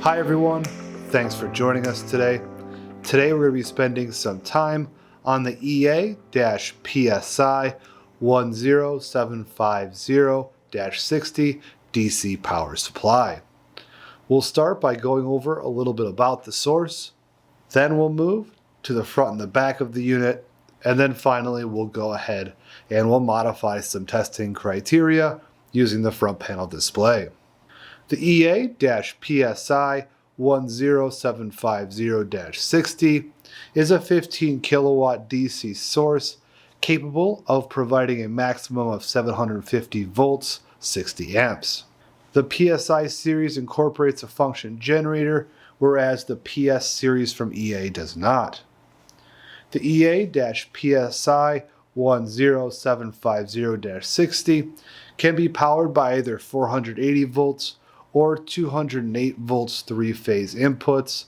Hi everyone, thanks for joining us today. Today we're going to be spending some time on the EA-PSI 10750-60 DC power supply. We'll start by going over a little bit about the source, then we'll move to the front and the back of the unit, and then finally we'll go ahead and we'll modify some testing criteria using the front panel display. The EA-PSI 10750-60 is a 15 kilowatt DC source capable of providing a maximum of 750 volts, 60 amps. The PSI series incorporates a function generator, whereas the PS series from EA does not. The EA-PSI 10750-60 can be powered by either 480 volts or 208 volts three-phase inputs.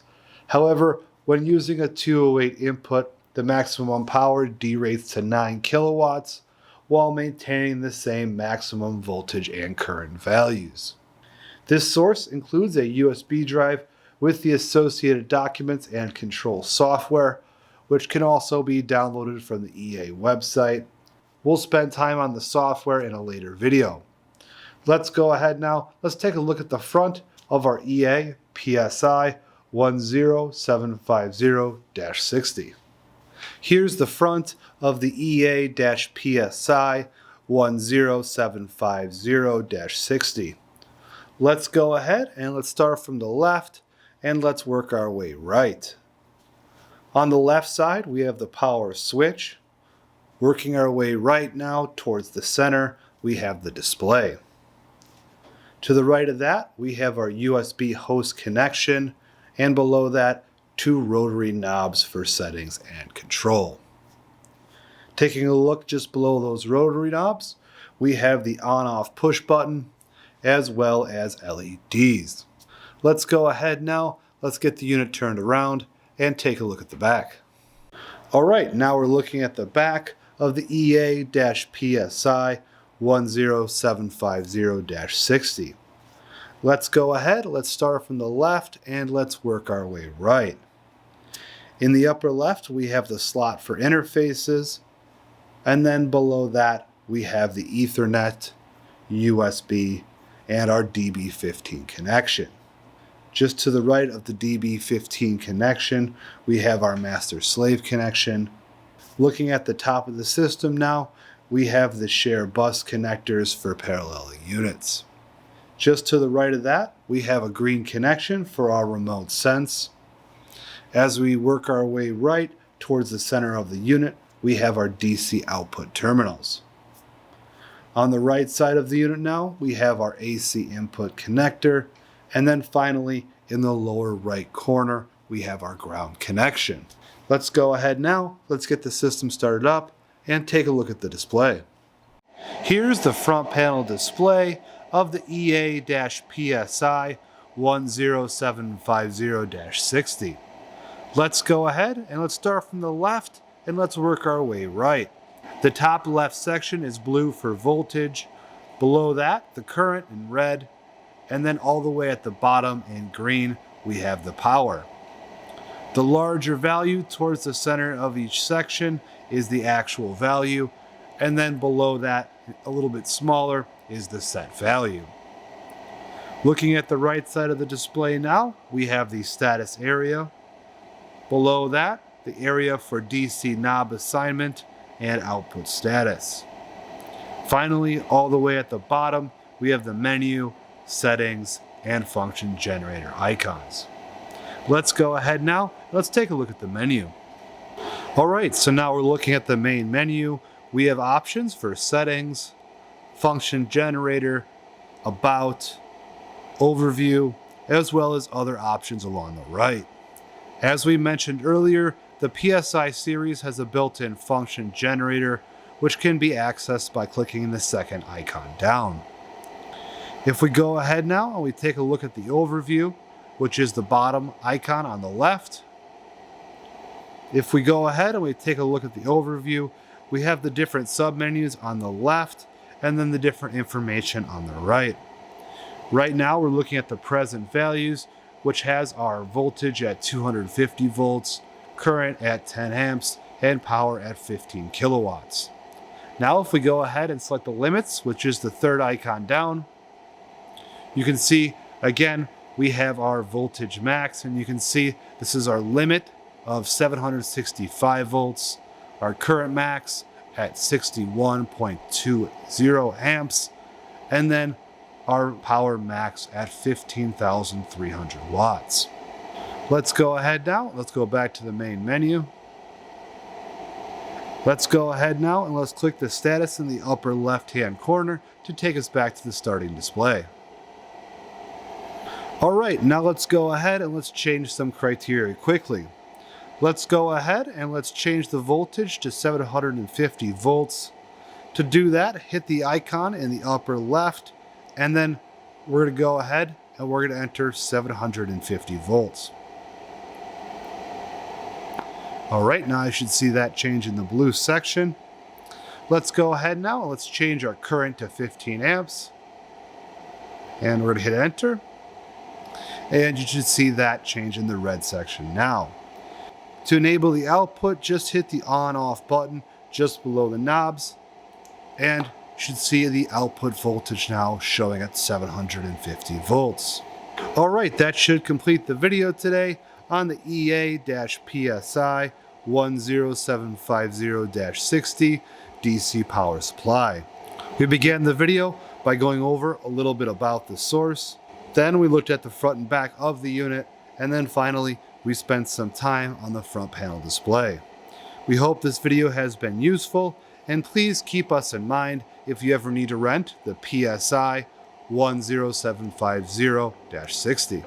However, when using a 208 input, the maximum power derates to 9 kilowatts while maintaining the same maximum voltage and current values. This source includes a USB drive with the associated documents and control software, which can also be downloaded from the EA website. We'll spend time on the software in a later video. Let's go ahead now. Let's take a look at the front of our EA-PSI 10750-60. Here's the front of the EA-PSI 10750-60. Let's go ahead and let's start from the left and let's work our way right. On the left side, we have the power switch. Working our way right now towards the center, we have the display. To the right of that, we have our USB host connection, and below that, two rotary knobs for settings and control. Taking a look just below those rotary knobs, we have the on-off push button, as well as LEDs. Let's go ahead now, let's get the unit turned around, and take a look at the back. Alright, now we're looking at the back of the EA-PSI 10750-60. Let's go ahead, let's start from the left and let's work our way right. In the upper left we have the slot for interfaces, and then below that we have the Ethernet, USB, and our DB15 connection. Just to the right of the DB15 connection we have our master-slave connection. Looking at the top of the system now, we have the share bus connectors for paralleling units. Just to the right of that, we have a green connection for our remote sense. As we work our way right towards the center of the unit, we have our DC output terminals. On the right side of the unit now, we have our AC input connector, and then finally, in the lower right corner, we have our ground connection. Let's go ahead now, let's get the system started up, and take a look at the display. Here's the front panel display of the EA-PSI 10750-60. Let's go ahead and let's start from the left and let's work our way right. The top left section is blue for voltage, below that the current in red, and then all the way at the bottom in green we have the power. The larger value towards the center of each section is the actual value, and then below that, a little bit smaller, is the set value. Looking at the right side of the display now, we have the status area. Below that, the area for DC knob assignment and output status. Finally, all the way at the bottom, we have the menu, settings, and function generator icons. Let's go ahead now, let's take a look at the menu. Alright, so now we're looking at the main menu. We have options for settings, function generator, about, overview, as well as other options along the right. As we mentioned earlier, the PSI series has a built-in function generator, which can be accessed by clicking the second icon down. If we go ahead now and we take a look at the overview, which is the bottom icon on the left, if we go ahead and we take a look at the overview, we have the different submenus on the left and then the different information on the right. Right now we're looking at the present values, which has our voltage at 250 volts, current at 10 amps, and power at 15 kilowatts. Now if we go ahead and select the limits, which is the third icon down, you can see again we have our voltage max, and you can see this is our limit of 765 volts, our current max at 61.20 amps, and then our power max at 15,300 watts. Let's go ahead now. Let's go back to the main menu. Let's go ahead now and let's click the status in the upper left-hand corner to take us back to the starting display. All right, now let's go ahead and let's change some criteria quickly. Let's go ahead and let's change the voltage to 750 volts. To do that, hit the icon in the upper left, and then we're going to go ahead and we're going to enter 750 volts. All right, now I should see that change in the blue section. Let's go ahead now and let's change our current to 15 amps. And we're going to hit enter. And you should see that change in the red section now. To enable the output, just hit the on-off button just below the knobs, and you should see the output voltage now showing at 750 volts. All right, that should complete the video today on the EA-PSI 10750-60 DC power supply. We began the video by going over a little bit about the source. Then we looked at the front and back of the unit, and then finally we spent some time on the front panel display. We hope this video has been useful, and please keep us in mind if you ever need to rent the PSI 10750-60.